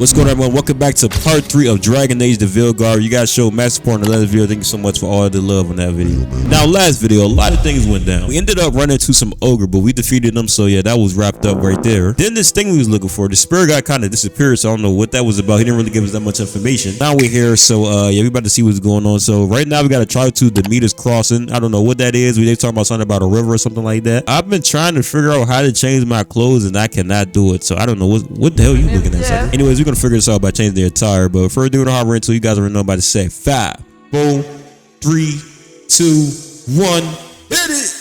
What's going on, everyone? Welcome back to part 3 of Dragon Age the Veilguard. You guys showed massive support in the last video. Thank you so much for all the love on that video. Now, last video, a lot of things went down. We ended up running into some ogre, but we defeated them, so yeah, that was wrapped up right there. Then this thing we was looking for, the spirit guy kind of disappeared, so I don't know what that was about. He didn't really give us that much information. Now we're here, so yeah, we about to see what's going on. So right now we got to try to Demeter's Crossing. I don't know what that is. We they talking about something about a river or something like that. I've been trying to figure out how to change my clothes, and I cannot do it. So I don't know what the hell you looking at. Yeah. Anyways, we're gonna figure this out by changing the attire, but before we do the hard rental, you guys already know about to say 5, 4, 3, 2, 1, hit it.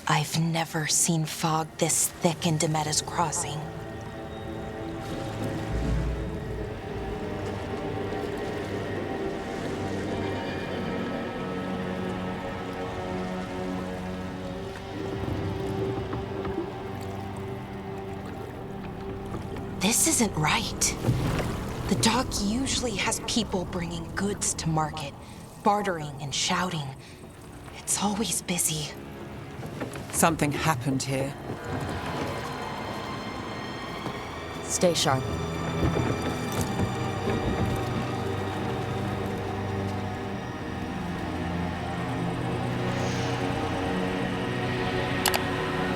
I've never seen fog this thick in Demeter's Crossing. This isn't right. The dock usually has people bringing goods to market, bartering and shouting. It's always busy. Something happened here. Stay sharp.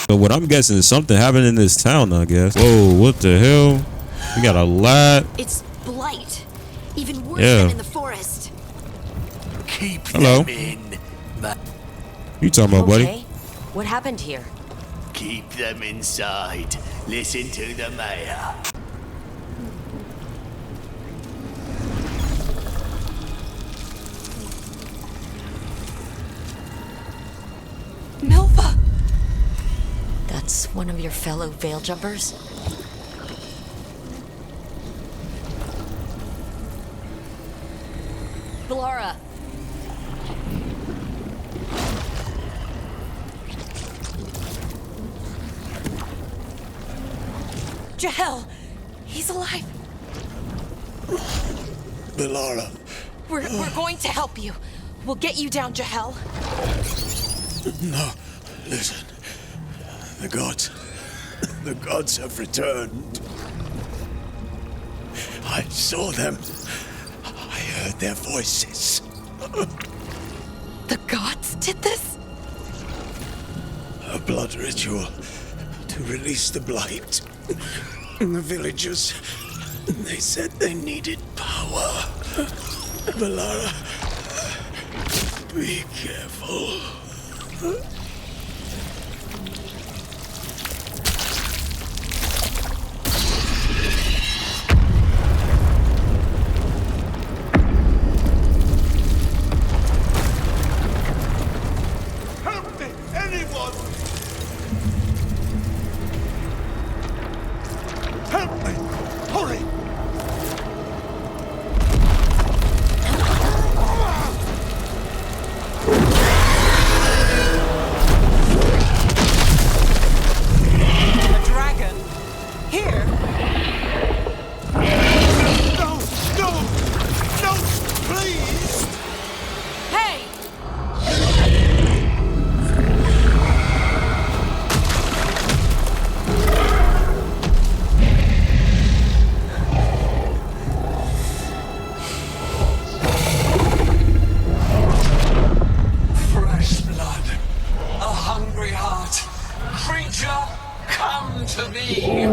So what I'm guessing is something happened in this town, I guess. Whoa, what the hell? We got a lot. It's blight. Even worse than in the forest. Keep Hello. them in. You talking about, buddy? What happened here? Keep them inside. Listen to the mayor. Milva! That's one of your fellow veil jumpers? Laura! Jahel! He's alive! Laura. We're going to help you. We'll get you down, Jahel. No, listen. The gods have returned. I saw them. I heard their voices. The gods did this? A blood ritual to release the blight. The villagers, they said they needed power. Valara, be careful. Help me, anyone! Help me! Hurry! A dragon? Here? No! No! No! Please! Hey! Fresh blood, a hungry heart. Creature, come to me.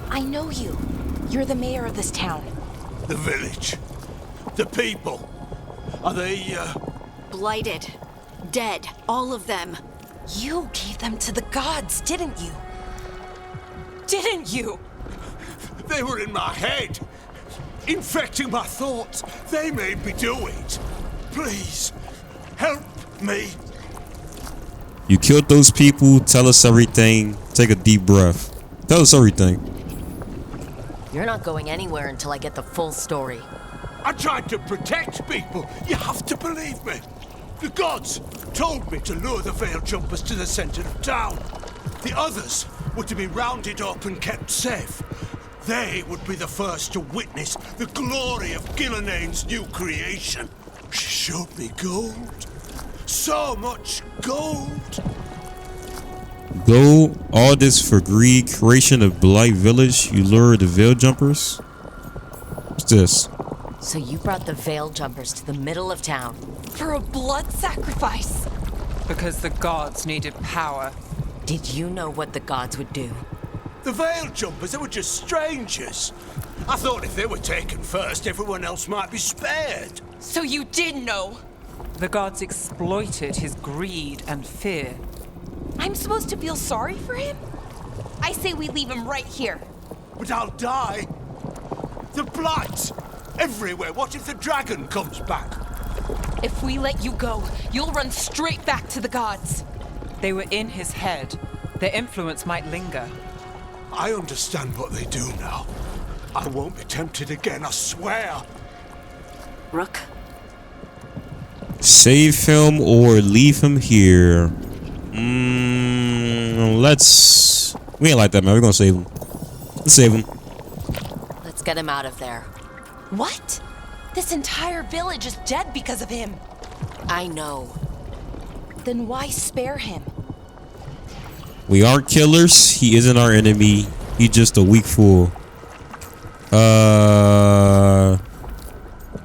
I know you. You're the mayor of this town. The village. The people. Are they, Blighted. Dead. All of them. You gave them to the gods, didn't you? Didn't you? They were in my head, infecting my thoughts. They made me do it. Please, help me. You killed those people. Tell us everything. Take a deep breath. Tell us everything. You're not going anywhere until I get the full story. I tried to protect people. You have to believe me. The gods told me to lure the Veil Jumpers to the center of town. The others were to be rounded up and kept safe. They would be the first to witness the glory of Gillenane's new creation. She showed me gold. So much gold. Go, all this for greed, creation of Blight Village. You lure the Veil Jumpers. What's this? So you brought the Veil Jumpers to the middle of town. For a blood sacrifice. Because the gods needed power. Did you know what the gods would do? The Veil Jumpers, they were just strangers. I thought if they were taken first, everyone else might be spared. So you did know. The gods exploited his greed and fear. I'm supposed to feel sorry for him? I say we leave him right here. But I'll die. The blight everywhere. What if the dragon comes back? If we let you go, you'll run straight back to the gods. They were in his head. Their influence might linger. I understand what they do now. I won't be tempted again, I swear. Rook? Save him or leave him here. We ain't like that, man. We're gonna save him. Let's save him. Let's get him out of there. What? This entire village is dead because of him. I know. Then why spare him? We aren't killers. He isn't our enemy. He's just a weak fool.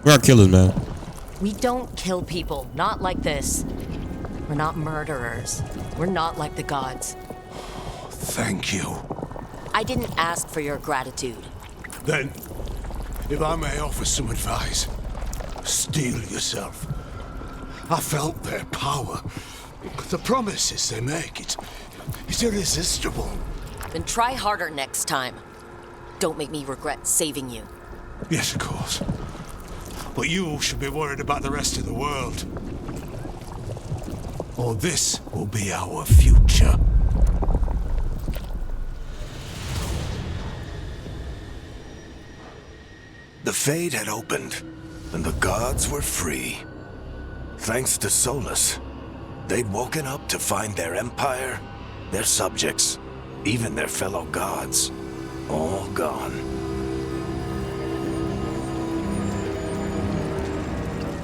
We aren't killers, man. We don't kill people. Not like this. We're not murderers. We're not like the gods. Thank you. I didn't ask for your gratitude. Then, if I may offer some advice, steel yourself. I felt their power. The promises they make, it's irresistible. Then try harder next time. Don't make me regret saving you. Yes, of course. But you should be worried about the rest of the world. Or this will be our future. The Fade had opened, and the gods were free. Thanks to Solus, they'd woken up to find their empire, their subjects, even their fellow gods, all gone.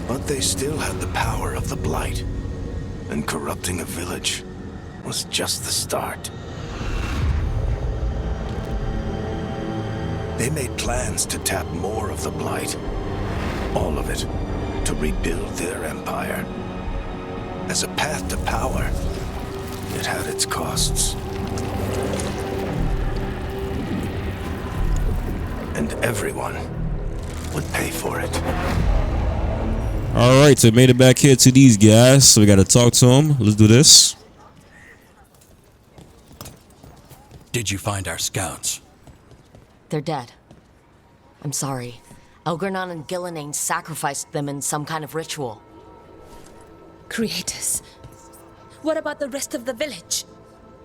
But they still had the power of the Blight, and corrupting a village was just the start. They made plans to tap more of the Blight, all of it, to rebuild their empire. As a path to power, it had its costs. And everyone would pay for it. All right, so we made it back here to these guys. So we got to talk to them. Let's do this. Did you find our scouts? They're dead. I'm sorry. Elgernon and Gillenane sacrificed them in some kind of ritual. Creators. What about the rest of the village?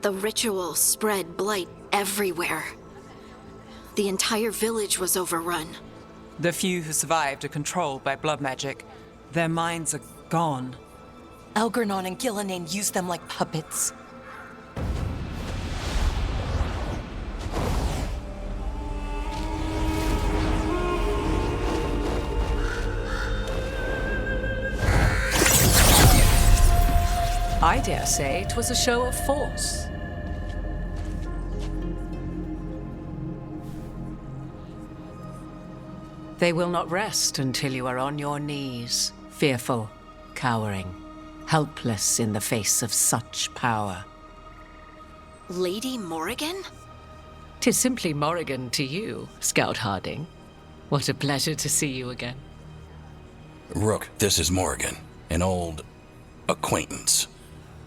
The ritual spread blight everywhere. The entire village was overrun. The few who survived are controlled by blood magic. Their minds are gone. Elgernon and Gillenane used them like puppets. I dare say it was a show of force. They will not rest until you are on your knees, fearful, cowering, helpless in the face of such power. Lady Morrigan? 'Tis simply Morrigan to you, Scout Harding. What a pleasure to see you again. Rook, this is Morrigan, an old acquaintance.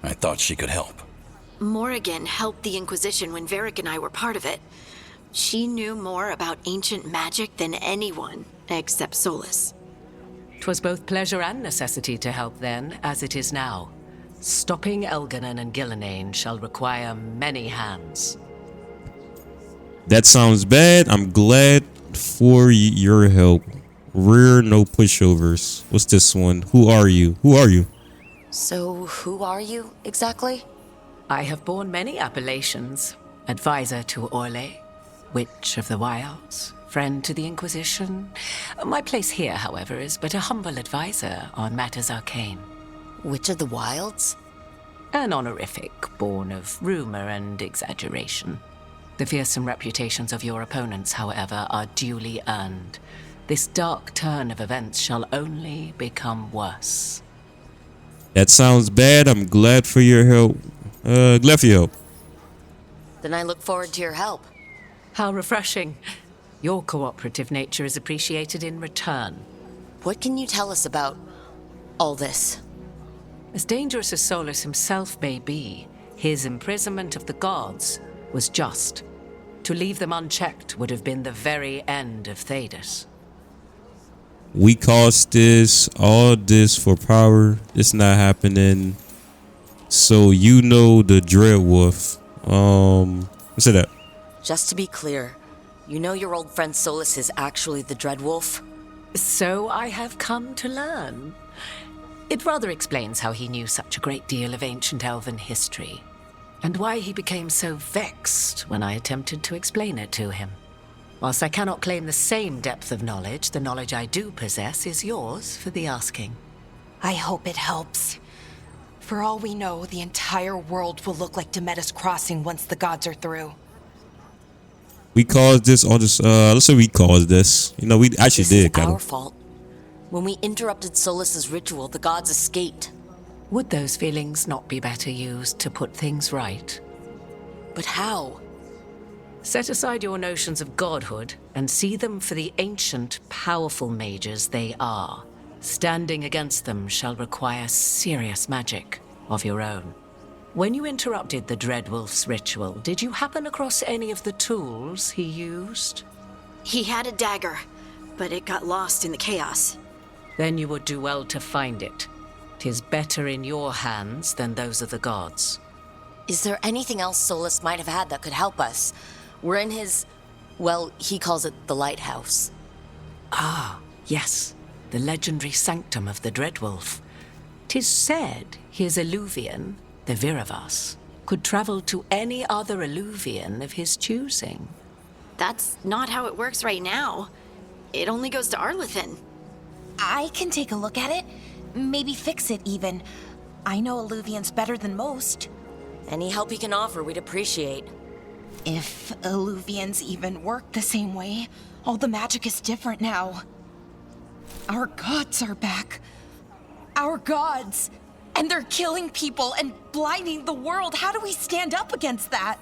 I thought she could help. Morrigan helped the Inquisition when Varric and I were part of it. She knew more about ancient magic than anyone, except Solus. 'Twas both pleasure and necessity to help then, as it is now. Stopping Elgar'nan and Gillenane shall require many hands. That sounds bad. I'm glad for your help. Rear, no pushovers. What's this one? Who are you? Who are you? So, who are you, exactly? I have borne many appellations. Advisor to Orle, Witch of the Wilds, friend to the Inquisition. My place here, however, is but a humble advisor on matters arcane. Witch of the Wilds? An honorific born of rumor and exaggeration. The fearsome reputations of your opponents, however, are duly earned. This dark turn of events shall only become worse. That sounds bad. I'm glad for your help. Glad for your help. Then I look forward to your help. How refreshing. Your cooperative nature is appreciated in return. What can you tell us about all this? As dangerous as Solus himself may be, his imprisonment of the gods was just. To leave them unchecked would have been the very end of Thedas. We caused this, all this for power. It's not happening. So you know the Dreadwolf. What's that? Just to be clear, you know your old friend Solus is actually the Dreadwolf? So I have come to learn. It rather explains how he knew such a great deal of ancient elven history, and why he became so vexed when I attempted to explain it to him. Whilst I cannot claim the same depth of knowledge, the knowledge I do possess is yours for the asking. I hope it helps. For all we know, the entire world will look like Demetus Crossing once the gods are through. We caused this, all this, let's say we caused this. You know, we actually did, kind our of. fault. When we interrupted Solus's ritual, the gods escaped. Would those feelings not be better used to put things right? But how? Set aside your notions of godhood and see them for the ancient, powerful mages they are. Standing against them shall require serious magic of your own. When you interrupted the Dreadwolf's ritual, did you happen across any of the tools he used? He had a dagger, but it got lost in the chaos. Then you would do well to find it. 'Tis better in your hands than those of the gods. Is there anything else Solus might have had that could help us? We're in his, well, he calls it the lighthouse. Ah, yes, the legendary sanctum of the Dreadwolf. 'Tis said his Illuvian, the Viravas, could travel to any other Illuvian of his choosing. That's not how it works right now. It only goes to Arlethan. I can take a look at it. Maybe fix it, even. I know Illuvians better than most. Any help he can offer, we'd appreciate. If Illuvians even work the same way, all the magic is different now. Our gods are back. Our gods! And they're killing people and blinding the world. How do we stand up against that?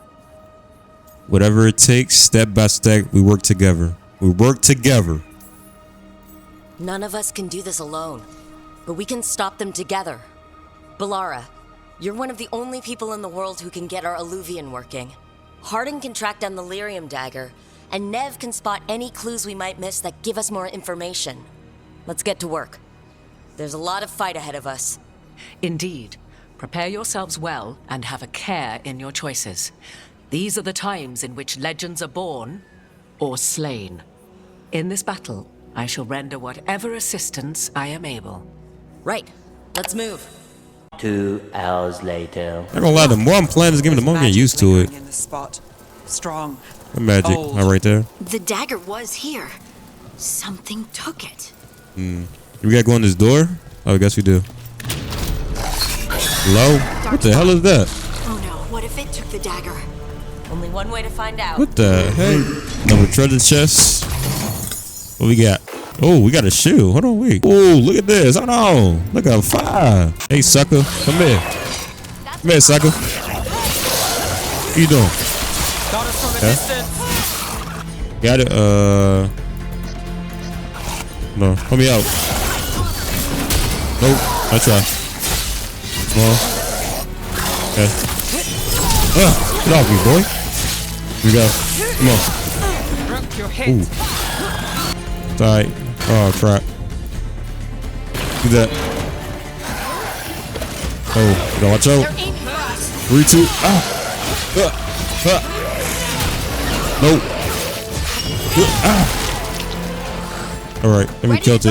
Whatever it takes, step by step, we work together. We work together. None of us can do this alone, but we can stop them together. Balara, you're one of the only people in the world who can get our Illuvian working. Harding can track down the Lyrium dagger, and Nev can spot any clues we might miss that give us more information. Let's get to work. There's a lot of fight ahead of us. Indeed. Prepare yourselves well and have a care in your choices. These are the times in which legends are born or slain. In this battle, I shall render whatever assistance I am able. Right. Let's move. 2 hours later. I'm not gonna lie, the more I'm playing this game, the more I'm getting used to it. In the spot. Strong. The magic, Old. right there. The dagger was here. Something took it. We gotta go in this door? Oh, I guess we do. Hello? What the hell is that? Oh no, what if it took the dagger? Only one way to find out. What the heck? Number treasure chest. What we got? Oh, we got a shoe. Hold on, wait. Oh, look at this. Hold on. Look at 5. Hey, sucker. Come here. Come here, sucker. What you doing? Got us from a distance. Got it. No, help me out. Nope. I try. Come on. Okay. Get off me, boy. Here we go. Come on. Broke your hit. Ooh. It's alright. Oh, crap. Do that. Oh, gotta watch out. 3, 2. Nope. All right, let me kill it.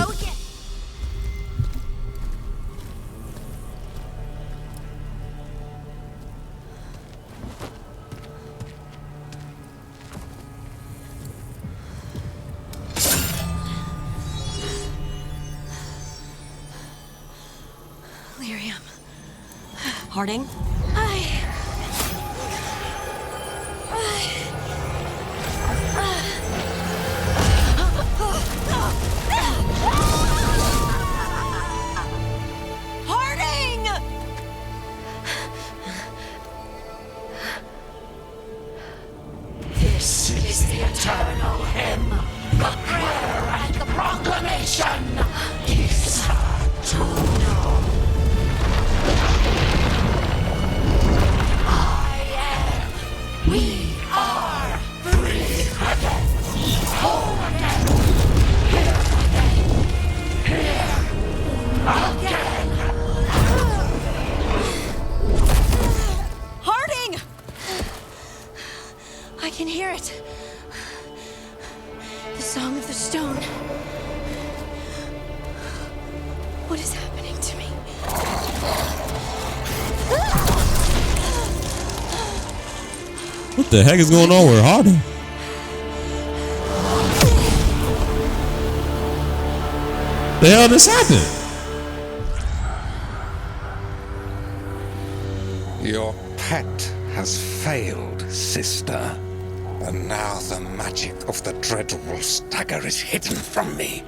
Lyrium. Harding? Harding! This is the eternal hymn, the prayer and the proclamation. Eternal. We are free again, home again, here again. Harding! I can hear it. The song of the stone. What is happening to me? What the heck is going on with Harding? The hell this happened? Your pet has failed, sister. And now the magic of the dreadful stagger is hidden from me.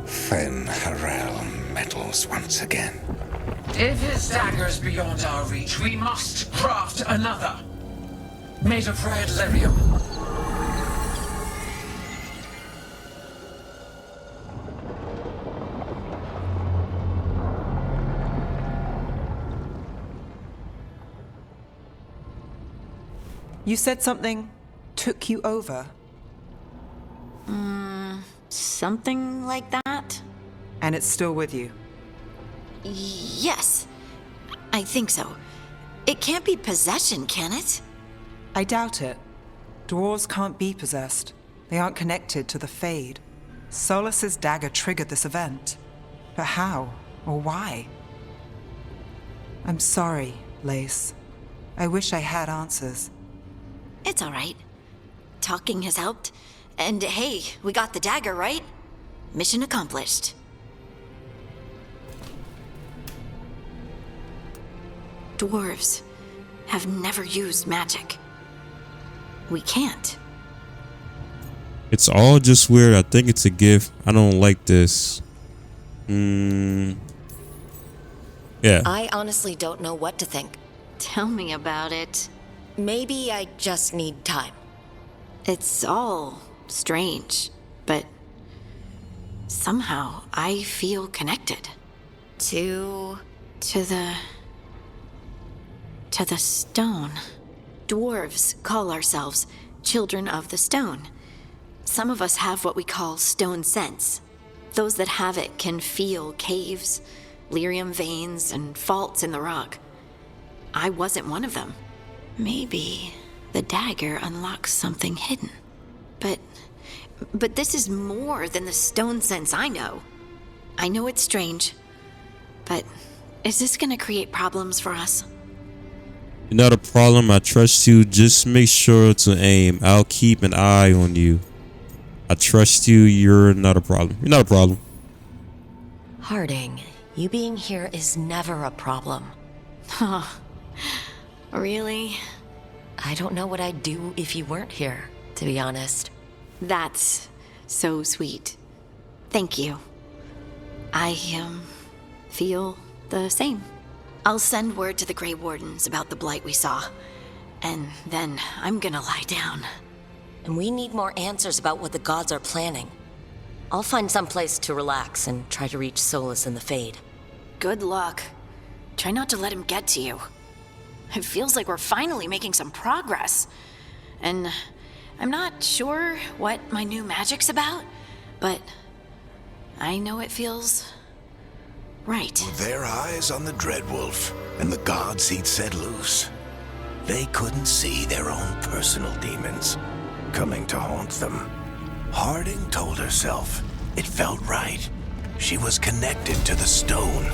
Fen Harel meddles once again. If his dagger's beyond our reach, we must craft another. Made of red lyrium. You said something took you over. Something like that? And it's still with you. Yes. I think so. It can't be possession, can it? I doubt it. Dwarves can't be possessed. They aren't connected to the Fade. Solus's dagger triggered this event. But how? Or why? I'm sorry, Lace. I wish I had answers. It's all right. Talking has helped. And hey, we got the dagger, right? Mission accomplished. Dwarves have never used magic. We can't. It's all just weird. I think it's a gift. I don't like this. Yeah. I honestly don't know what to think. Tell me about it. Maybe I just need time. It's all strange, but somehow I feel connected. To the stone. Dwarves call ourselves children of the stone. Some of us have what we call stone sense. Those that have it can feel caves, lyrium veins, and faults in the rock. I wasn't one of them. Maybe the dagger unlocks something hidden. But this is more than the stone sense I know. I know it's strange, but is this gonna create problems for us? You're not a problem. I trust you. Just make sure to aim. I'll keep an eye on you. I trust you. You're not a problem. You're not a problem. Harding, you being here is never a problem. Huh. Really? I don't know what I'd do if you weren't here, to be honest. That's so sweet. Thank you. I, feel the same. I'll send word to the Grey Wardens about the blight we saw. And then I'm gonna lie down. And we need more answers about what the gods are planning. I'll find some place to relax and try to reach Solus in the Fade. Good luck. Try not to let him get to you. It feels like we're finally making some progress. And I'm not sure what my new magic's about, but I know it feels Right. With their eyes on the Dreadwolf and the gods he'd set loose, they couldn't see their own personal demons coming to haunt them. Harding told herself it felt right. She was connected to the stone,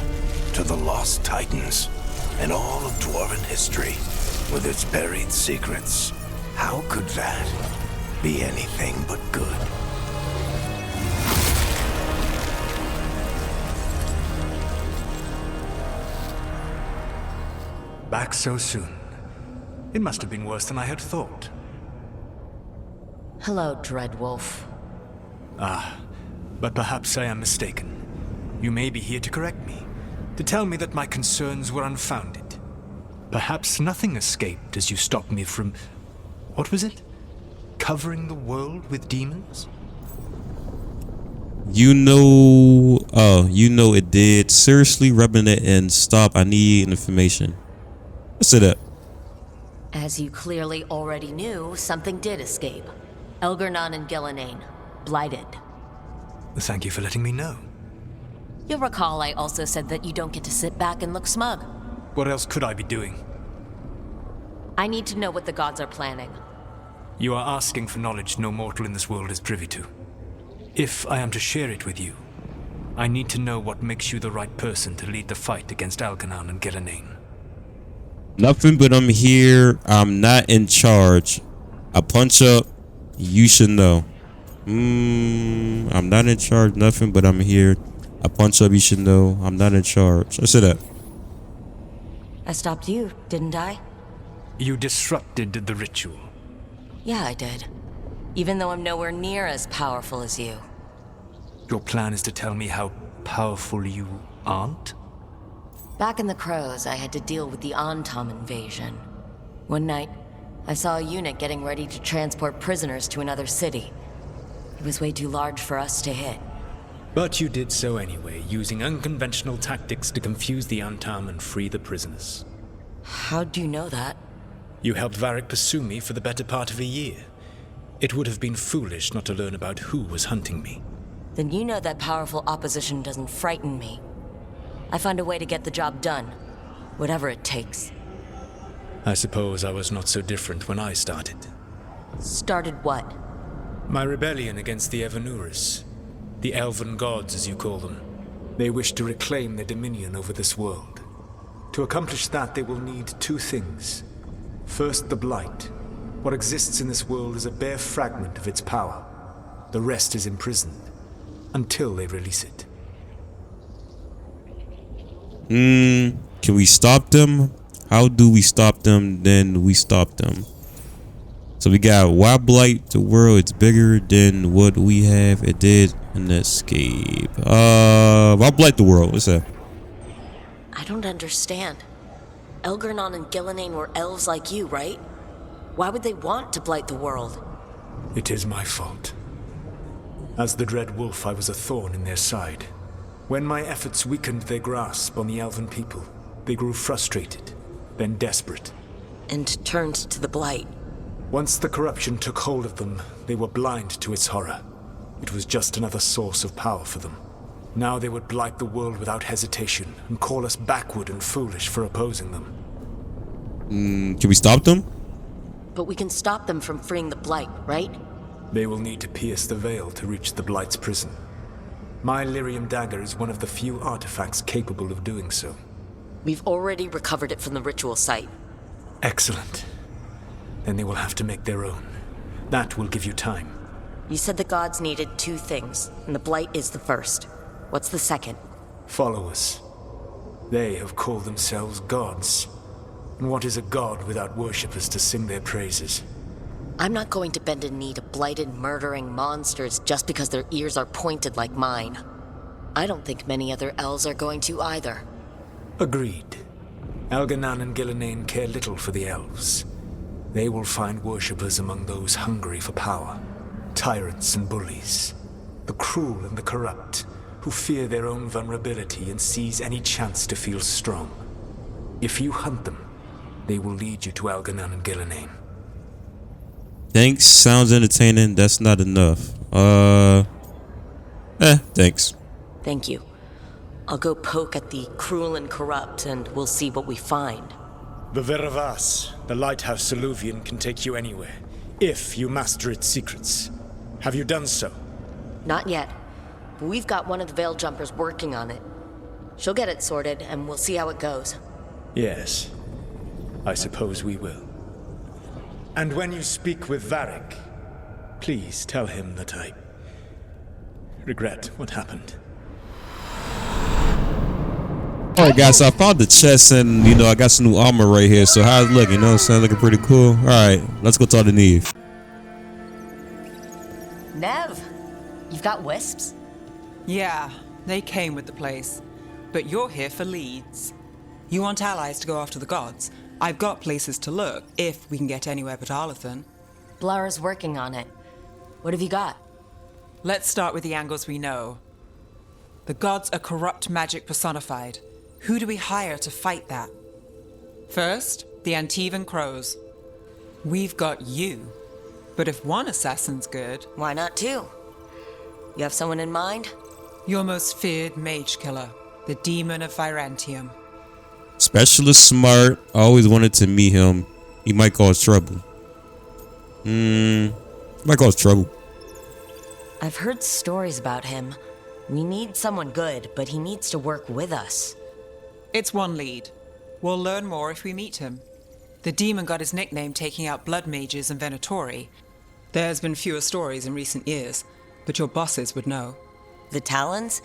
to the lost titans, and all of dwarven history with its buried secrets. How could that be anything but good? Back so soon. It must have been worse than I had thought. Hello, Dreadwolf. But perhaps I am mistaken. You may be here to correct me, to tell me that my concerns were unfounded. Perhaps nothing escaped as you stopped me from... what was it? Covering the world with demons? You know it did. Seriously, rubbing it and stop. I need information. Let's say that. As you clearly already knew, something did escape. Elgernon and Gillenane, blighted. Thank you for letting me know. You'll recall I also said that you don't get to sit back and look smug. What else could I be doing? I need to know what the gods are planning. You are asking for knowledge no mortal in this world is privy to. If I am to share it with you, I need to know what makes you the right person to lead the fight against Elgernon and Gillenane. Nothing, but I'm here. I'm not in charge. I punch up. You should know. I'm not in charge. Nothing, but I'm here. I punch up. You should know. I'm not in charge. I said that. I stopped you, didn't I? You disrupted the ritual. Yeah, I did. Even though I'm nowhere near as powerful as you. Your plan is to tell me how powerful you aren't? Back in the Crows, I had to deal with the Antom invasion. One night, I saw a unit getting ready to transport prisoners to another city. It was way too large for us to hit. But you did so anyway, using unconventional tactics to confuse the Antom and free the prisoners. How'd you know that? You helped Varric pursue me for the better part of a year. It would have been foolish not to learn about who was hunting me. Then you know that powerful opposition doesn't frighten me. I find a way to get the job done, whatever it takes. I suppose I was not so different when I started. Started what? My rebellion against the Evanuris. The elven gods, as you call them. They wish to reclaim their dominion over this world. To accomplish that, they will need two things. First, the Blight. What exists in this world is a bare fragment of its power. The rest is imprisoned, until they release it. Can we stop them? How do we stop them? Then we stop them. So we got why blight the world? It's bigger than what we have. It did an escape. Why blight the world? What's that? I don't understand. Elgernon and Gillenane were elves like you, right? Why would they want to blight the world? It is my fault. As the Dread Wolf, I was a thorn in their side. When my efforts weakened their grasp on the elven people, they grew frustrated, then desperate. And turned to the Blight. Once the corruption took hold of them, they were blind to its horror. It was just another source of power for them. Now they would blight the world without hesitation and call us backward and foolish for opposing them. Can we stop them? But we can stop them from freeing the Blight, right? They will need to pierce the veil to reach the Blight's prison. My lyrium dagger is one of the few artifacts capable of doing so. We've already recovered it from the ritual site. Excellent. Then they will have to make their own. That will give you time. You said the gods needed two things, and the Blight is the first. What's the second? Followers. They have called themselves gods. And what is a god without worshippers to sing their praises? I'm not going to bend a knee to blighted, murdering monsters just because their ears are pointed like mine. I don't think many other elves are going to either. Agreed. Elgernon and Gillenane care little for the elves. They will find worshippers among those hungry for power. Tyrants and bullies. The cruel and the corrupt, who fear their own vulnerability and seize any chance to feel strong. If you hunt them, they will lead you to Elgernon and Gillenane. Thanks. Sounds entertaining. That's not enough. Thanks. Thank you. I'll go poke at the cruel and corrupt, and we'll see what we find. The Veravas, the lighthouse Soluvian, can take you anywhere, if you master its secrets. Have you done so? Not yet, but we've got one of the Veil Jumpers working on it. She'll get it sorted, and we'll see how it goes. Yes, I suppose we will. And when you speak with Varric, please tell him that I regret what happened. Alright guys, so I found the chest and I got some new armor right here. So how's it looking? You know what I'm saying? Looking pretty cool. Alright, let's go talk to Neve. Nev, you've got wisps? Yeah, they came with the place. But you're here for leads. You want allies to go after the gods? I've got places to look, if we can get anywhere but Arlathan. Blara's working on it. What have you got? Let's start with the angles we know. The gods are corrupt magic personified. Who do we hire to fight that? First, the Antivan Crows. We've got you. But if one assassin's good... Why not two? You have someone in mind? Your most feared mage killer, the Demon of Virantium. Specialist smart. I always wanted to meet him. He might cause trouble. Might cause trouble. I've heard stories about him. We need someone good, but he needs to work with us. It's one lead. We'll learn more if we meet him. The demon got his nickname taking out blood mages and Venatori. There's been fewer stories in recent years, but your bosses would know. The Talons?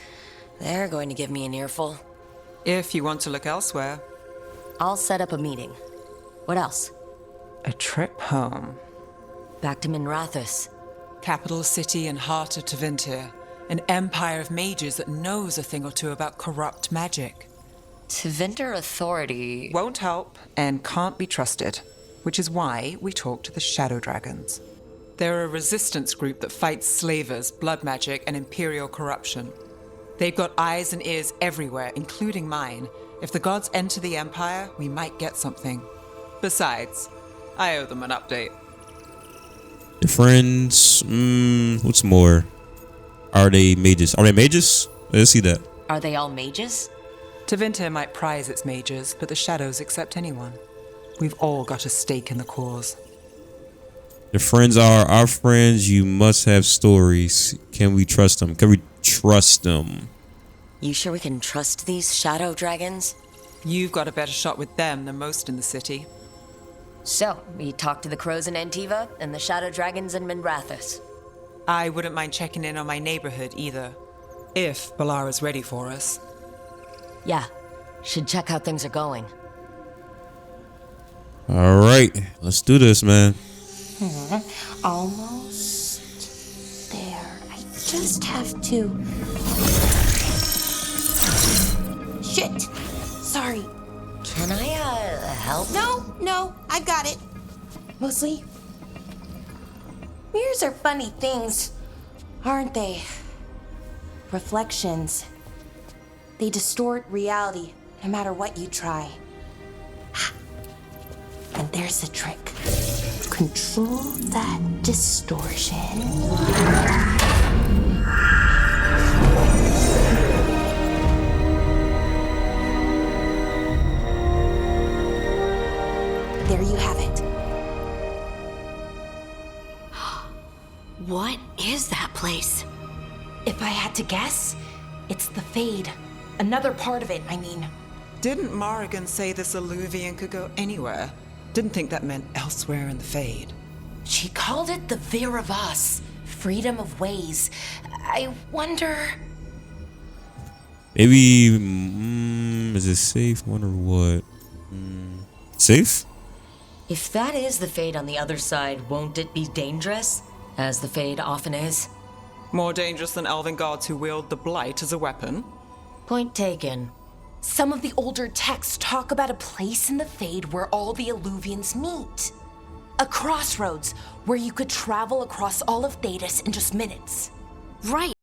They're going to give me an earful. If you want to look elsewhere. I'll set up a meeting. What else? A trip home. Back to Minrathous. Capital city and heart of Tevinter. An empire of mages that knows a thing or two about corrupt magic. Tevinter authority... Won't help and can't be trusted, which is why we talk to the Shadow Dragons. They're a resistance group that fights slavers, blood magic, and imperial corruption. They've got eyes and ears everywhere, including mine. If the gods enter the Empire, we might get something. Besides, I owe them an update. The friends, what's more? Are they mages? Are they mages? Let's see that. Are they all mages? Tevinter might prize its mages, but the Shadows accept anyone. We've all got a stake in the cause. The friends are our friends. You must have stories. Can we trust them? Can we trust them? You sure we can trust these Shadow Dragons? You've got a better shot with them than most in the city. So, we talked to the Crows in Antiva and the Shadow Dragons in Minrathous. I wouldn't mind checking in on my neighborhood either. If Balara's ready for us. Yeah, should check how things are going. All right, let's do this, man. Almost there. I just have to... Shit! Sorry. Can I, help? No, I've got it. Mostly, mirrors are funny things, aren't they? Reflections. They distort reality, no matter what you try. And there's the trick. Control that distortion. There you have it. What is that place? If I had to guess, it's the Fade. Another part of it, I mean. Didn't Morrigan say this Alluvian could go anywhere? Didn't think that meant elsewhere in the Fade. She called it the Veravas, freedom of ways. I wonder... Maybe, is it safe? Wonder what? Safe? If that is the Fade on the other side, won't it be dangerous? As the Fade often is. More dangerous than elven gods who wield the Blight as a weapon? Point taken. Some of the older texts talk about a place in the Fade where all the Alluvians meet. A crossroads where you could travel across all of Thedas in just minutes. Right.